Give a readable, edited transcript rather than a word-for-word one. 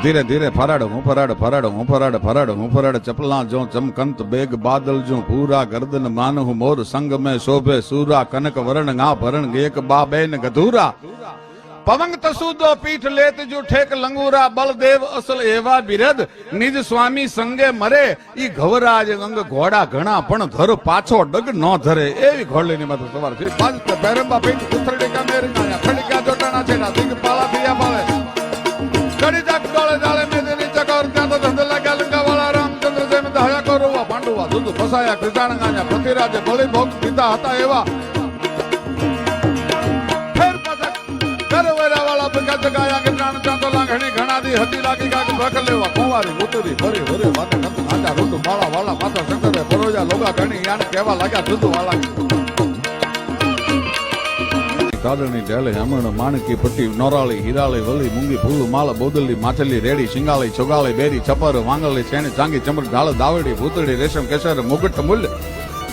ધીરે ધીરે ફરાડ હું ફરાડ ફરાડ હું ફરાડ ફરાડ હું ફરાડ ચપલા જો ચમકંત બેગ બાદલ જો પૂરા ગરદન માનહુ મોર સંગ में શોભે સૂરા કનક વરણ ગા ભરણ એક બા બેન ગધુરા પવંગ તસુદો પીઠ લેત જો ઠેક લંગુરા બળદેવ અસલ એવા બિરદ નિજ સ્વામી સંગે મરે ઈ ઘવરાજ અંગ ઘોડા ઘણા પણ ધર પાછો ડગ ન ધરે એવી ઘોડલીની માથે સવાર છે પાંચ બેરંબા પીઠ ઉથરડી કા મેરંગા ખડીકા જોટાણા છેડા દિગ પાલા થયા પાલે કડી જાક ડોળે જાળે મેદની ચકોર ત્યાં તો ધંધ લાગ્યા લંકા વાળા રામચંદ્ર જેમ દહયા કરોવા પાંડુવા દૂધ ફસાયા કૃતાણંગા પૃથ્વીરાજે બળી ભોગ પીતા હતા એવા જગાયા કે પ્રાણ ચાંદો લાગણી ઘણા દી હતી લાગી કાક ભખ લેવા કુંવારી ઉતરી ભરી ભરે વાતે કત આજા રૂટ માળા વાળા માથા શંકરે પરોજા લોગા ઘણી યાને કહેવા લાગ્યા દૂધ વાળા કાદરની ઢેલે હમણ માણકી પટ્ટી નોરાળી હીરાળી વલી મૂંગી ફૂલ માળ બોદલી માછલી રેડી શિંગાળી ચોગાળી બેરી છપર વાંગળી છેણી ચાંગી ચમર ઢાળ દાવડી ભૂતળી રેશમ કેસર મુગટ મૂલ્ય